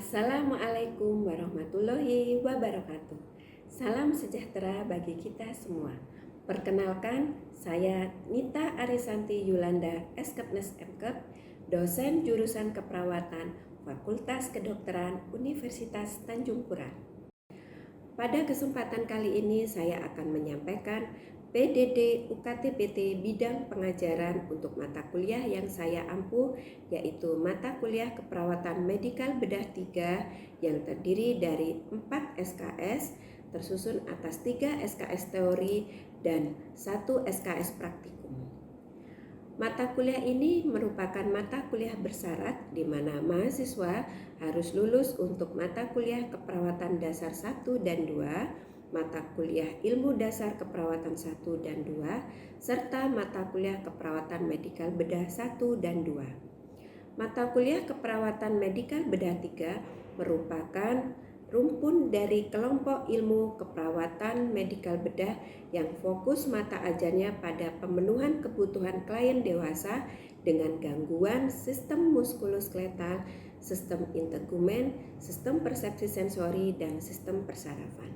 Assalamualaikum warahmatullahi wabarakatuh. Salam sejahtera bagi kita semua. Perkenalkan, saya Nita Arisanti Yulanda, Eskepnes MKep, dosen jurusan keperawatan Fakultas Kedokteran Universitas Tanjung Pura. Pada kesempatan kali ini saya akan menyampaikan PDD UKT-PT bidang pengajaran untuk mata kuliah yang saya ampuh, yaitu mata kuliah keperawatan medikal bedah 3 yang terdiri dari 4 SKS, tersusun atas 3 SKS teori dan 1 SKS praktikum. Mata kuliah ini merupakan mata kuliah bersyarat di mana mahasiswa harus lulus untuk mata kuliah keperawatan dasar 1 dan 2, mata kuliah ilmu dasar keperawatan 1 dan 2, serta mata kuliah keperawatan medikal bedah 1 dan 2. Mata kuliah keperawatan medikal bedah 3 merupakan rumpun dari kelompok ilmu keperawatan medikal bedah yang fokus mata ajarnya pada pemenuhan kebutuhan klien dewasa dengan gangguan sistem muskuloskeletal, sistem integumen, sistem persepsi sensori, dan sistem persarafan.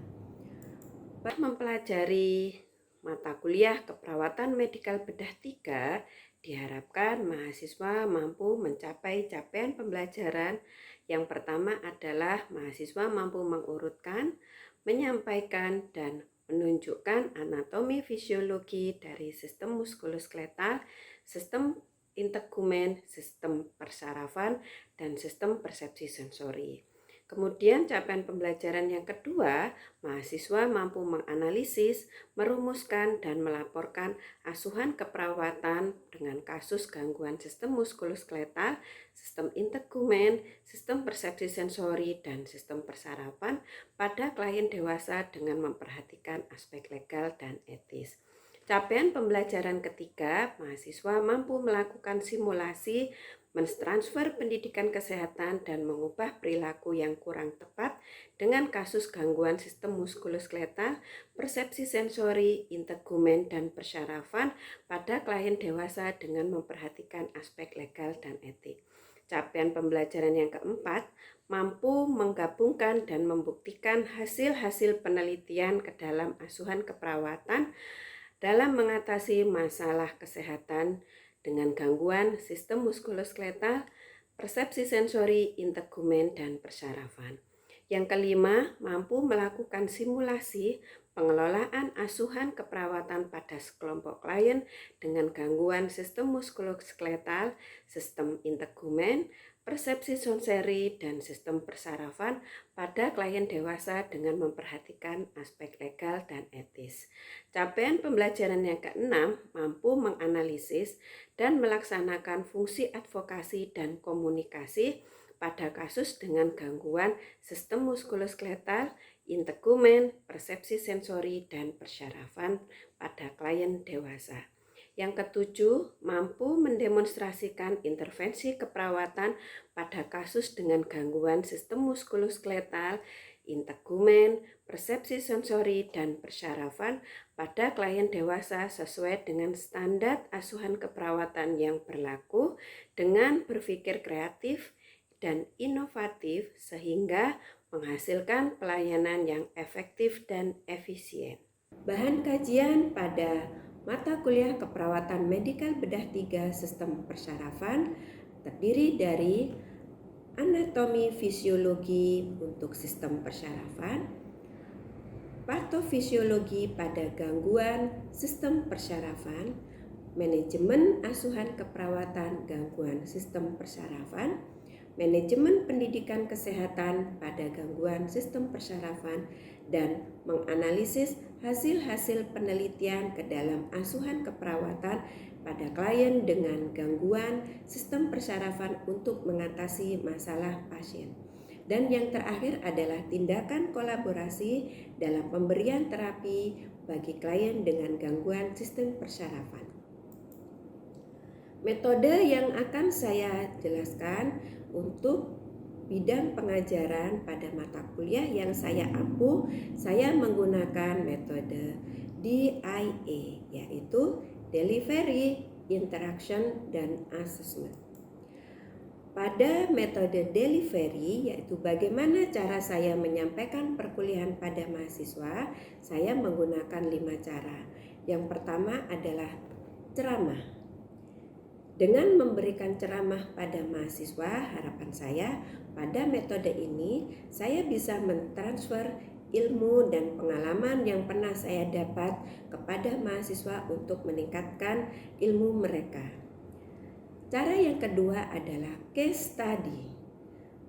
Mempelajari mata kuliah keperawatan medikal bedah 3, diharapkan mahasiswa mampu mencapai capaian pembelajaran. Yang pertama adalah mahasiswa mampu mengurutkan, menyampaikan, dan menunjukkan anatomi fisiologi dari sistem muskuloskeletal, sistem integumen, sistem persarafan, dan sistem persepsi sensori. Kemudian capaian pembelajaran yang kedua, mahasiswa mampu menganalisis, merumuskan, dan melaporkan asuhan keperawatan dengan kasus gangguan sistem muskuloskeletal, sistem integumen, sistem persepsi sensori, dan sistem persarafan pada klien dewasa dengan memperhatikan aspek legal dan etis. Capaian pembelajaran ketiga, mahasiswa mampu melakukan simulasi, mentransfer pendidikan kesehatan, dan mengubah perilaku yang kurang tepat dengan kasus gangguan sistem muskuloskeletal, persepsi sensori, integumen, dan persarafan pada klien dewasa dengan memperhatikan aspek legal dan etik. Capaian pembelajaran yang keempat, mampu menggabungkan dan membuktikan hasil-hasil penelitian ke dalam asuhan keperawatan dalam mengatasi masalah kesehatan dengan gangguan sistem muskuloskeletal, persepsi sensori, integumen, dan persarafan. Yang kelima, mampu melakukan simulasi pengelolaan asuhan keperawatan pada sekelompok klien dengan gangguan sistem muskuloskeletal, sistem integumen, persepsi sensori, dan sistem persarafan pada klien dewasa dengan memperhatikan aspek legal dan etis. Capaian pembelajaran yang keenam, mampu menganalisis dan melaksanakan fungsi advokasi dan komunikasi pada kasus dengan gangguan sistem muskuloskeletal, integumen, persepsi sensori, dan persarafan pada klien dewasa. Yang ketujuh, mampu mendemonstrasikan intervensi keperawatan pada kasus dengan gangguan sistem muskuloskeletal, integumen, persepsi sensori, dan persarafan pada klien dewasa sesuai dengan standar asuhan keperawatan yang berlaku dengan berpikir kreatif dan inovatif sehingga menghasilkan pelayanan yang efektif dan efisien. Bahan kajian pada mata kuliah keperawatan medikal bedah 3 sistem persarafan terdiri dari anatomi fisiologi untuk sistem persarafan, patofisiologi pada gangguan sistem persarafan, manajemen asuhan keperawatan gangguan sistem persarafan, manajemen pendidikan kesehatan pada gangguan sistem persarafan, dan menganalisis hasil-hasil penelitian ke dalam asuhan keperawatan pada klien dengan gangguan sistem persarafan untuk mengatasi masalah pasien. Dan yang terakhir adalah tindakan kolaborasi dalam pemberian terapi bagi klien dengan gangguan sistem persarafan. Metode yang akan saya jelaskan untuk bidang pengajaran pada mata kuliah yang saya ampuh, saya menggunakan metode DIA, yaitu Delivery, Interaction, dan Assessment. Pada metode delivery, yaitu bagaimana cara saya menyampaikan perkuliahan pada mahasiswa, saya menggunakan 5 cara. Yang pertama adalah ceramah. Dengan memberikan ceramah pada mahasiswa, harapan saya pada metode ini saya bisa mentransfer ilmu dan pengalaman yang pernah saya dapat kepada mahasiswa untuk meningkatkan ilmu mereka. Cara yang kedua adalah case study.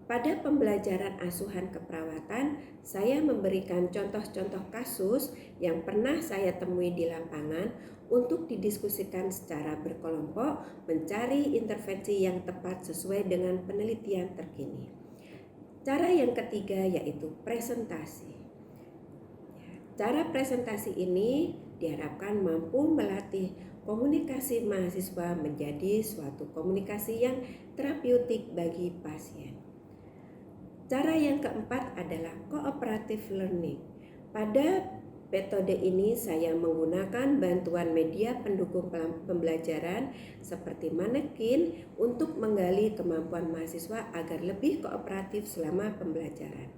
Pada pembelajaran asuhan keperawatan, saya memberikan contoh-contoh kasus yang pernah saya temui di lapangan untuk didiskusikan secara berkelompok, mencari intervensi yang tepat sesuai dengan penelitian terkini. Cara yang ketiga yaitu presentasi. Cara presentasi ini diharapkan mampu melatih komunikasi mahasiswa menjadi suatu komunikasi yang terapeutik bagi pasien. Cara yang keempat adalah cooperative learning. Pada metode ini saya menggunakan bantuan media pendukung pembelajaran seperti manekin untuk menggali kemampuan mahasiswa agar lebih kooperatif selama pembelajaran.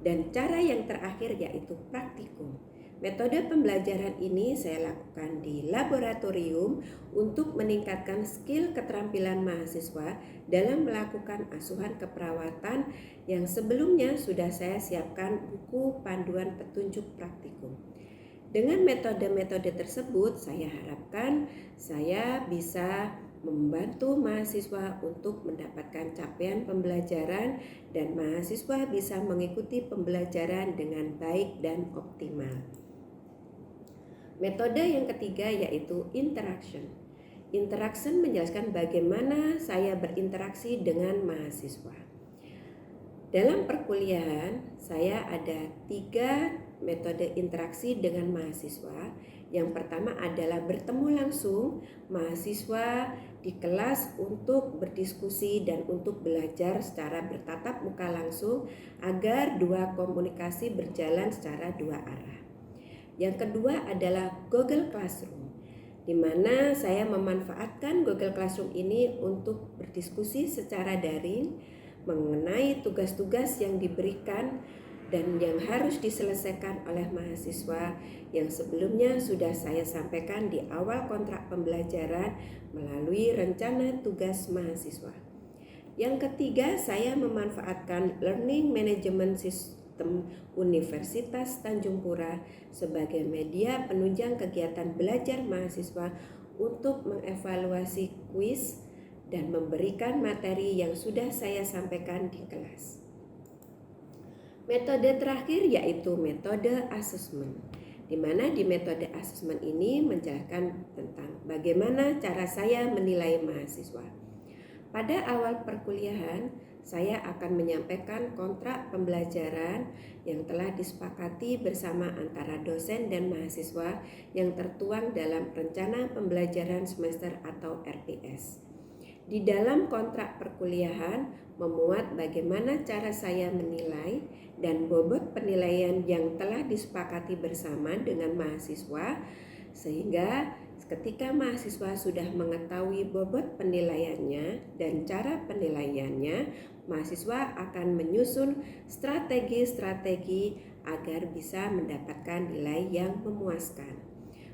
Dan cara yang terakhir yaitu praktikum. Metode pembelajaran ini saya lakukan di laboratorium untuk meningkatkan skill keterampilan mahasiswa dalam melakukan asuhan keperawatan yang sebelumnya sudah saya siapkan buku panduan petunjuk praktikum. Dengan metode-metode tersebut saya harapkan saya bisa membantu mahasiswa untuk mendapatkan capaian pembelajaran dan mahasiswa bisa mengikuti pembelajaran dengan baik dan optimal. Metode yang ketiga yaitu interaction. Interaction menjelaskan bagaimana saya berinteraksi dengan mahasiswa. Dalam perkuliahan, saya ada 3 metode interaksi dengan mahasiswa. Yang pertama adalah bertemu langsung mahasiswa di kelas untuk berdiskusi dan untuk belajar secara bertatap muka langsung agar dua komunikasi berjalan secara 2 arah. Yang kedua adalah Google Classroom, di mana saya memanfaatkan Google Classroom ini untuk berdiskusi secara daring mengenai tugas-tugas yang diberikan dan yang harus diselesaikan oleh mahasiswa yang sebelumnya sudah saya sampaikan di awal kontrak pembelajaran melalui rencana tugas mahasiswa. Yang ketiga, saya memanfaatkan Learning Management System Universitas Tanjung Pura sebagai media penunjang kegiatan belajar mahasiswa untuk mengevaluasi kuis dan memberikan materi yang sudah saya sampaikan di kelas. Metode terakhir yaitu metode asesmen, di mana di metode asesmen ini menjelaskan tentang bagaimana cara saya menilai mahasiswa. Pada awal perkuliahan, saya akan menyampaikan kontrak pembelajaran yang telah disepakati bersama antara dosen dan mahasiswa yang tertuang dalam rencana pembelajaran semester atau RPS. Di dalam kontrak perkuliahan memuat bagaimana cara saya menilai dan bobot penilaian yang telah disepakati bersama dengan mahasiswa, sehingga ketika mahasiswa sudah mengetahui bobot penilaiannya dan cara penilaiannya, mahasiswa akan menyusun strategi-strategi agar bisa mendapatkan nilai yang memuaskan.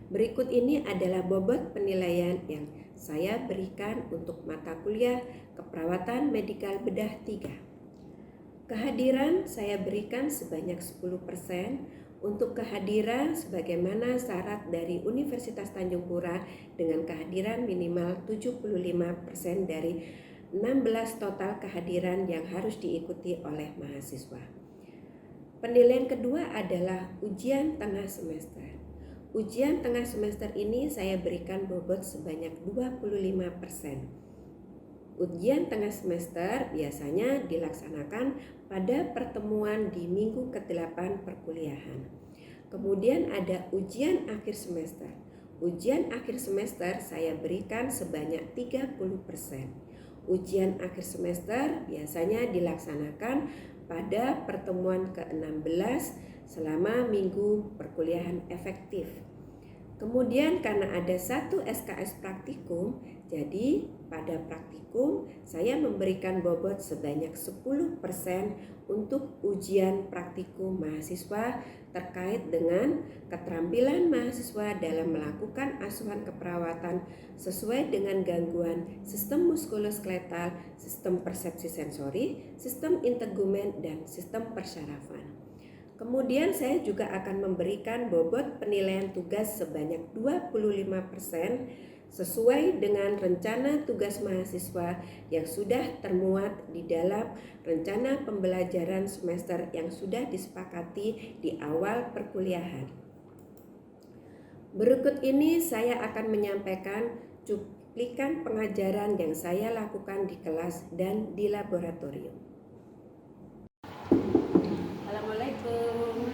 Berikut ini adalah bobot penilaian yang saya berikan untuk mata kuliah Keperawatan Medikal Bedah 3. Kehadiran saya berikan sebanyak 10%. Untuk kehadiran sebagaimana syarat dari Universitas Tanjung Pura dengan kehadiran minimal 75% dari 16 total kehadiran yang harus diikuti oleh mahasiswa. Penilaian kedua adalah ujian tengah semester. Ujian tengah semester ini saya berikan bobot sebanyak 25%. Ujian tengah semester biasanya dilaksanakan pada pertemuan di minggu ke-8 perkuliahan. Kemudian ada ujian akhir semester. Ujian akhir semester saya berikan sebanyak 30%. Ujian akhir semester biasanya dilaksanakan pada pertemuan ke-16 selama minggu perkuliahan efektif. Kemudian karena ada 1 SKS praktikum, Jadi pada praktikum saya memberikan bobot sebanyak 10% untuk ujian praktikum mahasiswa terkait dengan keterampilan mahasiswa dalam melakukan asuhan keperawatan sesuai dengan gangguan sistem muskuloskeletal, sistem persepsi sensori, sistem integumen, dan sistem persyarafan. Kemudian saya juga akan memberikan bobot penilaian tugas sebanyak 25% sesuai dengan rencana tugas mahasiswa yang sudah termuat di dalam rencana pembelajaran semester yang sudah disepakati di awal perkuliahan. Berikut ini saya akan menyampaikan cuplikan pengajaran yang saya lakukan di kelas dan di laboratorium. Assalamualaikum.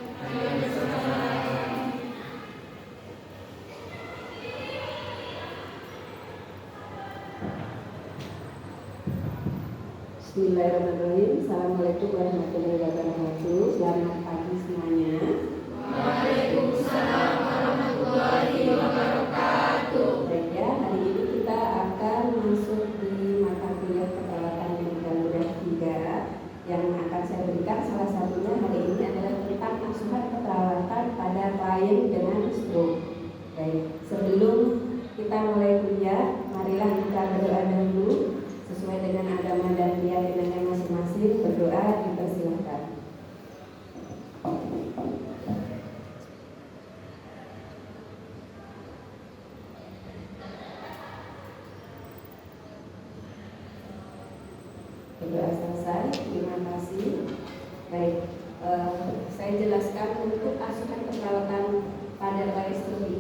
Bismillahirrahmanirrahim. Assalamualaikum warahmatullahi wabarakatuh. Selamat pagi semuanya. Waalaikumsalam warahmatullahi wabarakatuh. Baik ya, hari ini kita akan masuk di mata kuliah keperawatan medikal bedah 3 yang akan saya berikan. Salah satunya hari ini adalah tentang asuhan keperawatan pada klien dengan stroke. Baik, sebelum kita mulai kuliah, marilah kita berdoa dahulu sesuai dengan agama dan keyakinannya masing-masing. Berdoa dipersilahkan. Berdoa selesai, terima kasih. Baik, saya jelaskan untuk asuhan keperawatan pada klien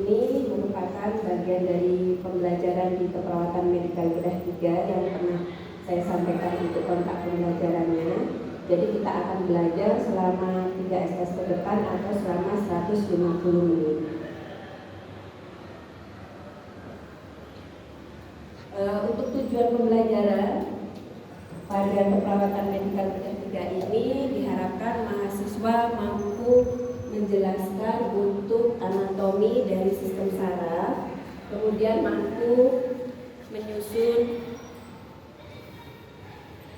ini merupakan bagian dari pembelajaran di keperawatan medikal bedah 3 yang pernah saya sampaikan untuk kontak pembelajarannya. Jadi kita akan belajar selama 3 SKS ke depan atau selama 150 menit. Untuk tujuan pembelajaran pada keperawatan medikal bedah 3 ini diharapkan mahasiswa mampu menjelaskan untuk anatomi dari sistem saraf, kemudian mampu menyusun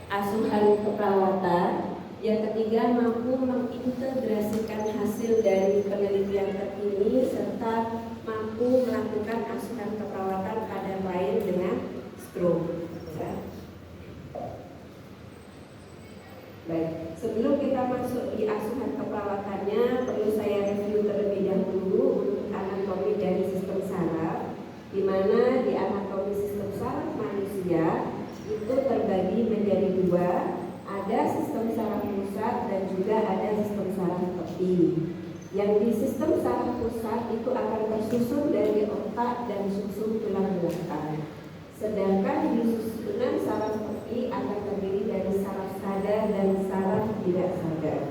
asuhan keperawatan, yang ketiga mampu mengintegrasikan hasil dari penelitian terkini serta mampu melakukan asuhan keperawatan pada klien dengan stroke. Baik, sebelum kita masuk di asuhan keperawatannya, perlu saya review terlebih dahulu untuk anatomi dari sistem saraf, di mana di anatomi sistem saraf manusia itu terbagi menjadi 2, ada sistem saraf pusat dan juga ada sistem saraf tepi. Yang di sistem saraf pusat itu akan tersusun dari otak dan susun tulang belakang. Sedangkan di susunan saraf tepi akan terdiri dari saraf sadar dan saraf tidak sadar.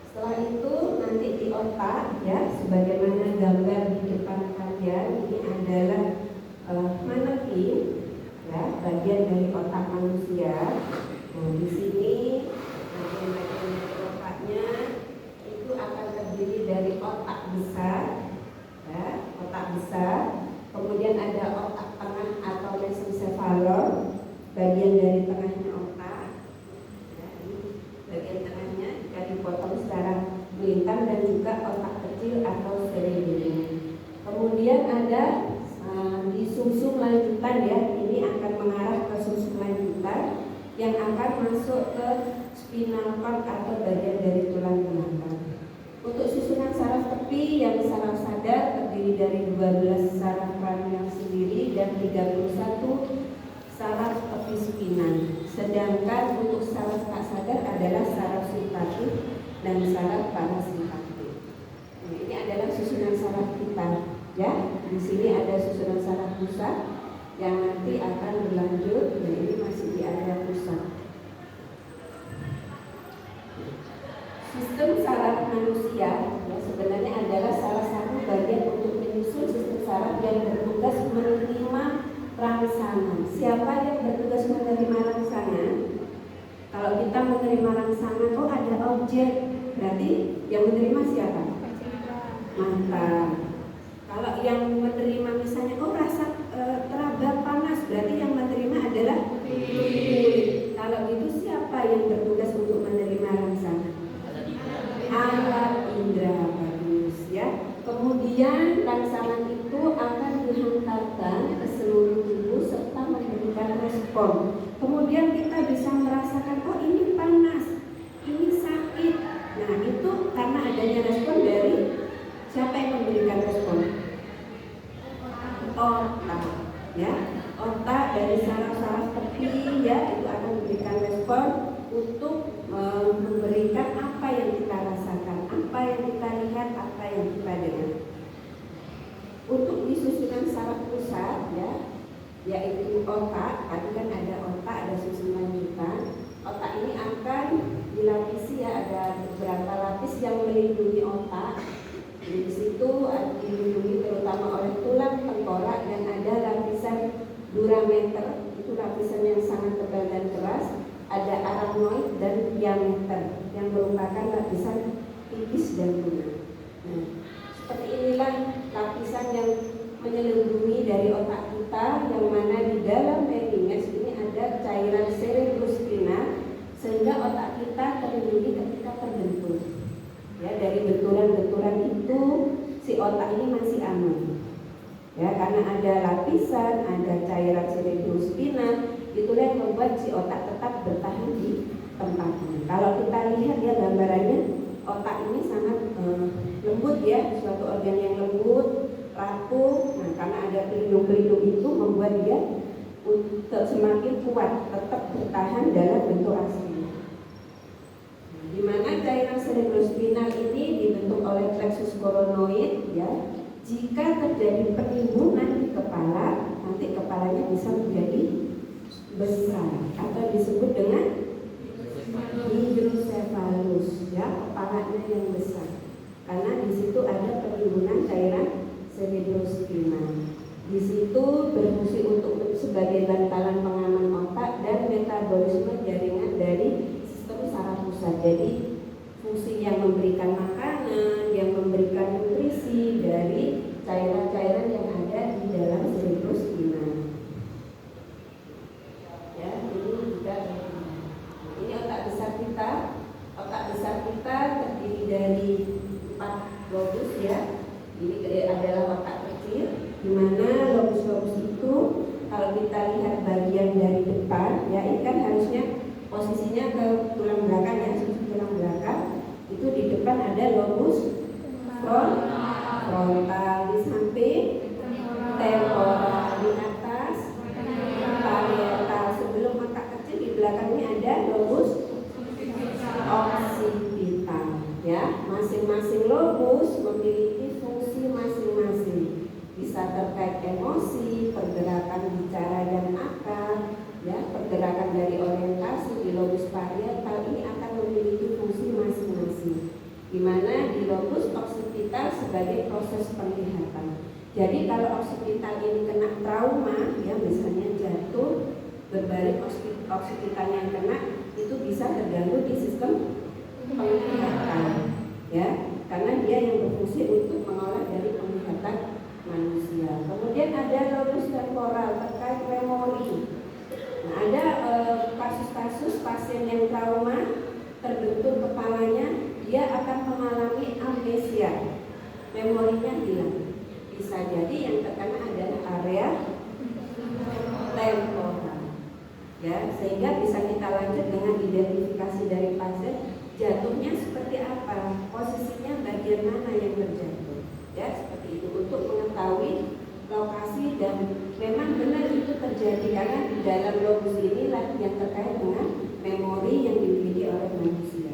Setelah itu nanti di otak ya, sebagaimana gambar di depan kalian, ini adalah manapin ya, bagian dari otak manusia. Nah, di sini bagian-bagian dari otaknya itu akan terdiri dari otak besar ya, otak besar. Kemudian ada otak tengah atau mesencephalon, bagian dari tengahnya otak. Ya, ini bagian tengahnya jika dipotong secara melintang, dan juga otak kecil atau cerebellum. Kemudian ada di sumsum lanjutan ya, ini akan mengarah ke sumsum lanjutan yang akan masuk ke spinal cord atau bagian dari tulang belakang. Untuk susunan saraf tepi yang saraf sadar terdiri dari 12 saraf kranial sendiri dan 31 saraf tepi spinan. Sedangkan untuk saraf tak sadar adalah saraf simpatik dan saraf parasimpatik. Nah, ini adalah susunan saraf kita, ya. Di sini ada susunan saraf pusat yang nanti akan berlanjut. Nah, ini masih di area pusat. Sistem saraf manusia ya, sebenarnya adalah salah satu bagian untuk menyusun sistem saraf yang bertugas menerima rangsangan. Siapa yang bertugas menerima rangsangan? Kalau kita menerima rangsangan, oh ada objek, berarti yang menerima siapa? Mata. Kalau yang menerima misalnya, oh respon. Kemudian kita bisa merasakan, oh ini panas, ini sakit. Nah itu karena adanya respon dari siapa yang memberikan respon? Otak, ya. Otak dari saraf-saraf tepi ya itu akan memberikan respon untuk memberikan apa yang kita rasakan, apa yang kita lihat, apa yang kita dengar. Untuk di susunan saraf pusat ya, yaitu otak, tadi kan ada otak, ada susunan lanjutan. Otak ini akan dilapisi ya, ada beberapa lapis yang melindungi otak. Di situ dilindungi terutama oleh tulang tengkorak dan ada lapisan durameter, itu lapisan yang sangat tebal dan keras. Ada arachnoid dan diameter yang merupakan lapisan tipis dan lunak. Nah, seperti inilah lapisan yang menyelubungi dari otak kita, yang mana di dalam meringes ini ada cairan cerebrospinal sehingga otak kita terlindungi ketika terbentur. Ya, dari benturan-benturan itu si otak ini masih aman. Ya, karena ada lapisan, ada cairan cerebrospinal, itulah yang membuat si otak tetap bertahan di tempatnya. Kalau kita lihat ya gambarannya, otak ini sangat lembut ya, suatu organ yang lembut, rapuh. Nah, karena ada pelindung-pelindung itu membuat dia untuk semakin kuat, tetap bertahan dalam bentuk aslinya. Di mana cairan cerebrospinal ini dibentuk oleh plexus coronoid ya. Jika terjadi penimbunan di kepala, nanti kepalanya bisa menjadi besar atau disebut dengan hidrocephalus ya, kepalanya yang besar. Karena di situ ada penimbunan cairan cerebrospinal. Di situ berfungsi untuk sebagai bantalan pengaman otak dan metabolisme jaringan dari sistem saraf pusat. Jadi fungsi yang memberikan makanan, yang memberikan nutrisi dari cairan-cairan yang ada di dalam cerebrospinal. Ya, ini juga ini otak besar kita. Otak besar kita terdiri dari 4 lobus ya. Ini adalah otak kecil, di mana lobus-lobus itu kalau kita lihat bagian dari depan, ya ini kan harusnya posisinya ke tulang belakang ya, sisi tulang belakang. Itu di depan ada lobus frontal, di samping temporal, di atas parietal. Sebelum otak kecil di belakangnya ada lobus occipital ya. Masing-masing lobus memiliki fungsi masing-masing. Bisa terkait emosi, pergerakan bicara dan akal ya, pergerakan dari orientasi. Di lobus parietal ini akan memiliki fungsi masing-masing, di mana di lobus occipital sebagai proses penglihatan. Jadi kalau occipital ini kena trauma ya, misalnya jatuh, berbalik occipital yang kena, itu bisa terganggu di sistem penglihatan ya, karena dia yang berfungsi untuk mengolah dari penglihatan manusia. Kemudian ada lobus temporal terkait memori. Nah, ada kasus-kasus pasien yang trauma, terbentur kepalanya, dia akan mengalami amnesia, memorinya hilang. Bisa jadi yang terkena adalah area temporal ya, sehingga bisa kita lanjut dengan identifikasi dari pasien, jatuhnya seperti apa, posisinya bagian mana yang terjatuh ya, seperti itu, untuk mengetahui lokasi. Dan memang benar itu terjadi karena di dalam lobus inilah yang terkait dengan memori yang dimiliki oleh manusia.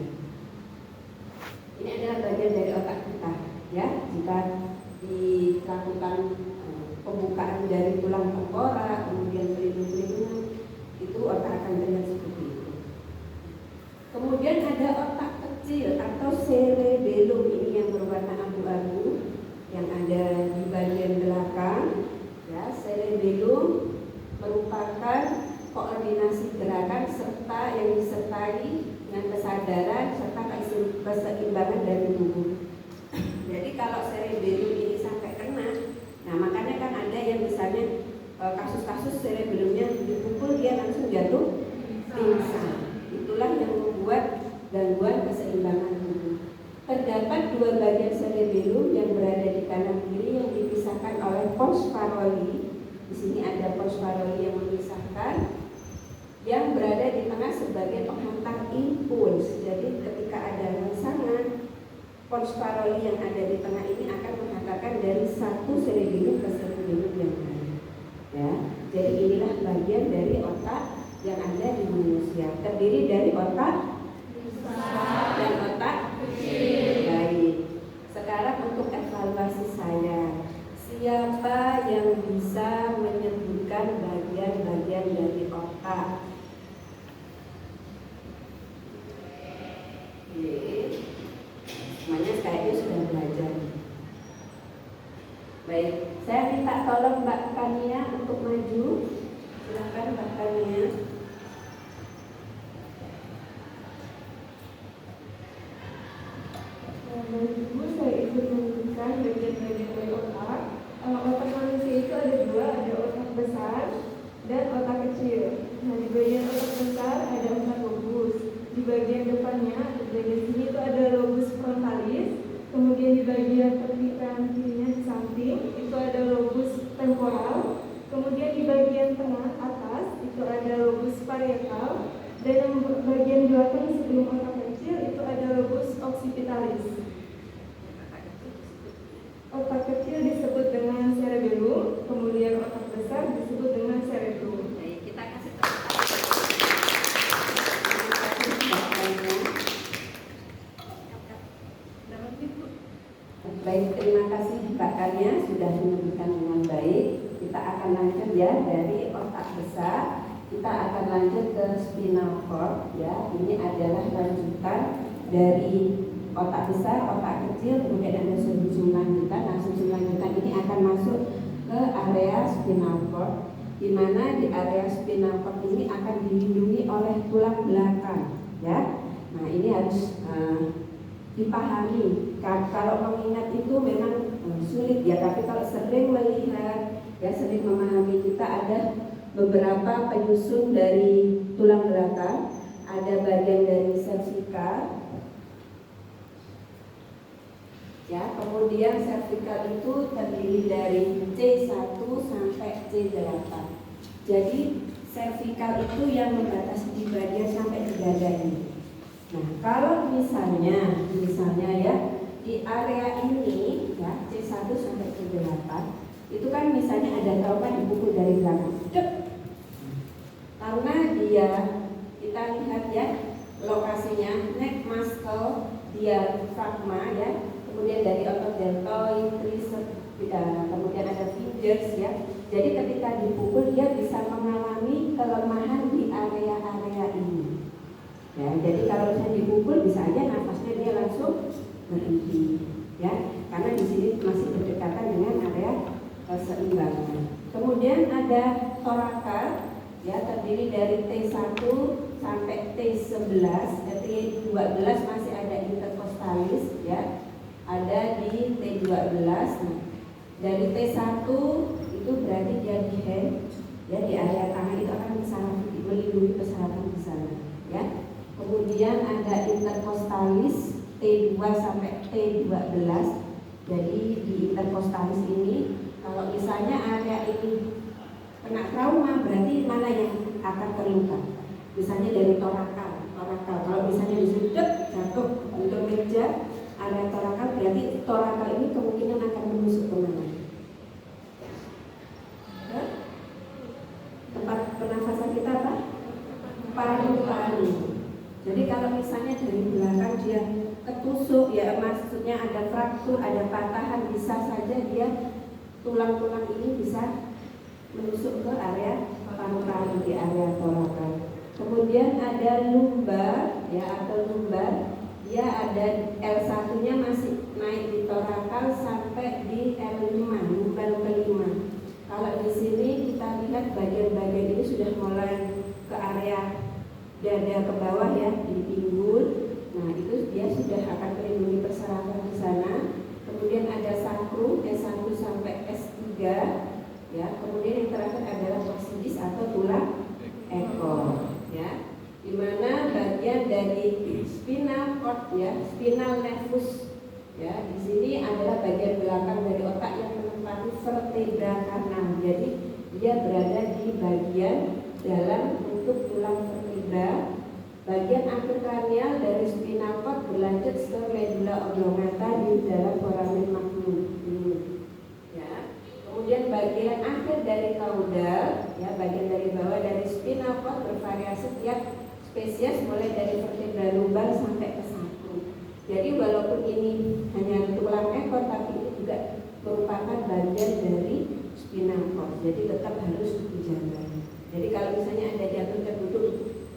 Ini adalah bagian dari otak kita ya. Jika dilakukan pembukaan dari tulang tengkorak, kemudian pelindung-pelindungan, itu otak akan terlihat seperti itu. Kemudian ada otak kecil atau cerebellum, ini yang berwarna abu-abu yang ada di bagian belakang ya. Cerebellum merupakan koordinasi gerakan serta yang disertai dengan kesadaran serta keseimbangan dari tubuh. Jadi kalau cerebellum ini sampai kena, nah makanya kan ada yang misalnya kasus-kasus cerebellumnya dipukul dia langsung jatuh pingsan. Itulah yang membuat gangguan keseimbangan tubuh. Terdapat 2 bagian cerebellum yang berada di kanan kiri yang dipisahkan oleh pons paroli. Di sini ada pons paroli yang memisahkan. sebagai penghantar impuls. Jadi ketika ada rangsangan, pons paroli yang ada di tengah ini akan menghantarkan dari satu cerebellum ke cerebellum yang lain. Ya, jadi inilah bagian dari otak yang ada di manusia. Terdiri dari otak besar dan otak kecil. Baik. Sekarang untuk evaluasi saya, siapa yang bisa menyebutkan bagian-bagian dari otak? Semuanya kayaknya sudah belajar. Baik, saya minta tolong Mbak Kania untuk maju. Silakan Mbak Kania. Ibu, saya ikut menunjukkan bagian-bagian dari otak. Otak manusia itu ada dua, ada otak besar dan otak kecil. Nah, di bagian otak besar ada 4 lobus. Di bagian depannya, di bagian sini itu ada lobus frontalis. Kemudian di bagian tepi kanannya di samping itu ada lobus temporal. Kemudian di bagian tengah atas itu ada lobus parietal. Dan yang bagian belakang sebelum otak kecil itu ada lobus occipitalis. Otak kecil disebut dengan cerebellum, kemudian otak besar disebut dengan cerebrum. Baik, kita kasih tepuk tangan. Baik, terima kasih Mbak Kania sudah menyebutkan dengan baik. Kita akan lanjut ya dari otak besar. Kita akan lanjut ke spinal cord ya. Ini adalah lanjutan dari otak besar, otak kecil, kemudian ada sumsum lanjutan. Nah, sumsum lanjutan ini akan masuk ke area spinal cord, di mana di area spinal cord ini akan dilindungi oleh tulang belakang ya. Nah, ini harus dipahami. Kalau mengingat itu memang sulit ya, tapi kalau sering melihat ya, sering memahami, kita ada beberapa penyusun dari tulang belakang. Ada bagian dari cervical ya, kemudian cervical itu terdiri dari C1 sampai C8. Jadi cervical itu yang membatasi di bagian sampai di dada ini. Nah, kalau misalnya ya di area ini ya C1 sampai C8 itu kan misalnya ada trauma dipukul dari belakang. Karena dia, kita lihat ya lokasinya neck muscle, diafragma ya, kemudian dari otot deltoid, tricep, kemudian ada fingers ya. Jadi ketika dipukul dia bisa mengalami kelemahan di area-area ini. Ya, jadi kalau misalnya dipukul bisa aja nafasnya dia langsung berhenti ya, karena di sini masih berdekatan dengan area keseimbangan. Kemudian ada torakal ya, terdiri dari T1 sampai T11, T12 masih ada intercostalis ya, ada di T12. Nah, dari T1 itu berarti dia di hand ya, di area tangan itu akan melindungi persyaratan di sana ya. Kemudian ada intercostalis T2 sampai T12. Jadi di intercostalis ini kalau misalnya area ini kena trauma, berarti mana yang akan terluka? Misalnya dari torakal. Kalau misalnya disudut jatuh untuk meja area torakal, berarti torakal ini kemungkinan akan menusuk kemana? Tempat pernafasan kita apa? Paru-paru. Jadi kalau misalnya dari belakang dia ketusuk ya, maksudnya ada fraktur, ada patahan, bisa saja dia tulang-tulang ini bisa menusuk ke area paru-paru di area torakal. Kemudian ada lumbar ya, atau lumbar, dia ada L1-nya masih naik di torakal sampai di L5, lumbar kelima. Kalau di sini kita lihat bagian-bagian ini sudah mulai ke area dada ke bawah ya, di pinggul. Nah, itu dia sudah akan melindungi persyaratan di sana. Kemudian ada sacrum S1 sampai S3 ya. Kemudian yang terakhir adalah coccygeus atau tulang ekor ya, dimana bagian dari spinal cord ya, spinal nervus ya, di sini adalah bagian belakang dari otak yang menempati vertebra kanan. Jadi dia berada di bagian dalam untuk tulang vertebra Bagian akhir kranial dari spinal cord berlanjut ke medula oblongata di dalam foramen magnum ini. Ya. Kemudian bagian akhir dari caudal, ya, bagian dari bawah dari spinal cord bervariasi tiap spesies mulai dari vertebra lumbar sampai ke sacrum. Jadi walaupun ini hanya tulang ekor, tapi ini juga merupakan bagian dari spinal cord. Jadi tetap harus dijaga. Jadi kalau misalnya ada jatuh terduduk,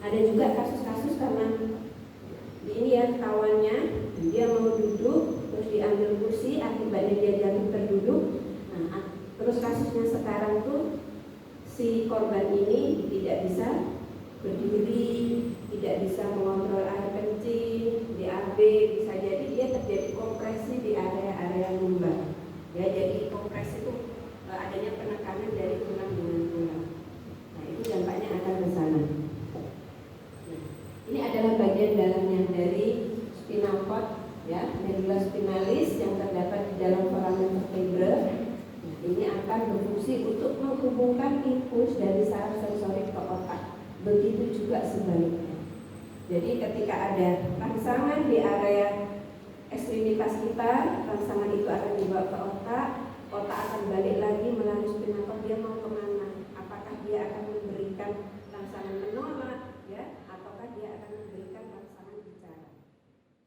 ada juga kasus-kasus karena ini ya kawannya dia mau duduk terus diambil kursi, akibatnya dia jatuh terduduk. Nah, terus kasusnya sekarang tuh si korban ini tidak bisa berdiri, tidak bisa mengontrol air kencing, BAB, bisa jadi dia terjadi kompresi di area-area lumbar. Ya, jadi kompresi itu adanya penekanan dari tulang dengan tulang. Nah, itu dampaknya akan ke sana. Nah, ini adalah bagian dalamnya dari spinal cord, ya, medula spinalis yang terdapat di dalam foramen vertebra. Nah, ini akan berfungsi untuk menghubungkan impuls dari saraf sensorik ke otak. Begitu juga sebaliknya. Jadi ketika ada rangsangan di area ekstremitas kita, rangsangan itu akan dibawa ke otak, otak akan balik lagi melalui spinal cord, dia mau kemana? Apakah dia akan memberikan rangsangan menolak, ya, ataukah dia akan memberikan rangsangan bicara?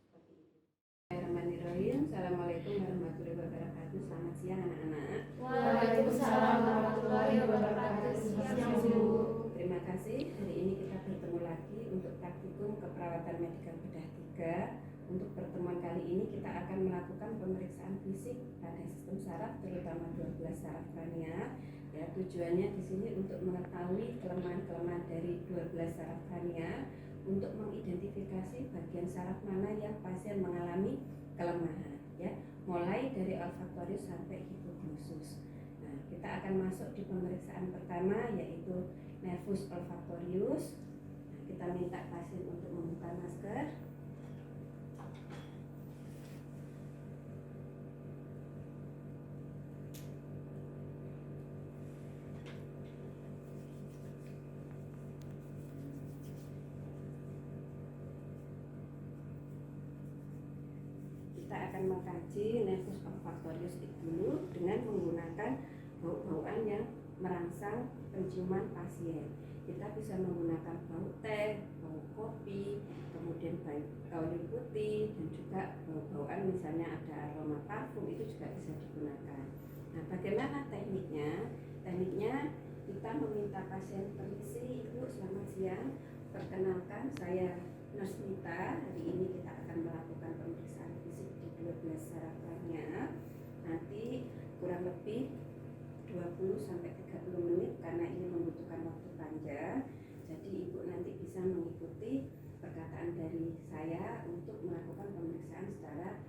Seperti itu. Bismillahirrahmanirrahim. Assalamualaikum warahmatullahi wabarakatuh. Selamat siang anak-anak. Waalaikumsalam warahmatullahi wabarakatuh. Siang Bu. Terima kasih. Hari ini kita bertemu lagi untuk praktikum keperawatan medikal bedah 3. Untuk pertemuan kali ini kita akan melakukan pemeriksaan fisik pada sistem saraf, terutama 12 saraf kranial. Ya, tujuannya di sini untuk mengetahui kelemahan-kelemahan dari 12 saraf kranial, untuk mengidentifikasi bagian saraf mana yang pasien mengalami kelemahan. Ya, mulai dari olfaktorius sampai hipoglosus. Nah, kita akan masuk di pemeriksaan pertama, yaitu nervus olfaktorius. Nah, kita minta pasien untuk membuka masker. Kita akan mengkaji nervus olfaktorius itu dulu dengan menggunakan bau-bauan yang merangsang penciuman pasien. Kita bisa menggunakan bau teh, bau kopi, kemudian bau kayu putih, dan juga bau-bauan misalnya ada aroma parfum, itu juga bisa digunakan. Nah, bagaimana tekniknya? Tekniknya kita meminta pasien, permisi Ibu, selamat siang. Perkenalkan, saya Nurse Nita. Hari ini kita akan melakukan pemeriksaan fisik di 12 saraf kranial. Nanti kurang lebih 20-30 menit karena ini membutuhkan waktu panjang. Jadi Ibu nanti bisa mengikuti perkataan dari saya untuk melakukan pemeriksaan secara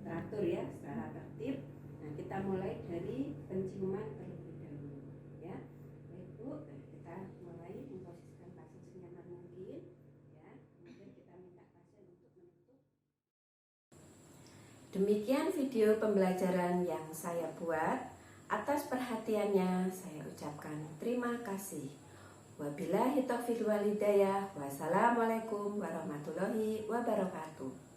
teratur, ya, secara tertib. Nah, kita mulai dari penciuman terlebih dahulu, ya. Baik Bu, kita mulai memposisikan pasien senyaman mungkin, ya. Kemudian kita minta pasien untuk menutup. Demikian video pembelajaran yang saya buat. Atas perhatiannya saya ucapkan terima kasih. Wabillahi taufiq wal hidayah. Wassalamualaikum warahmatullahi wabarakatuh.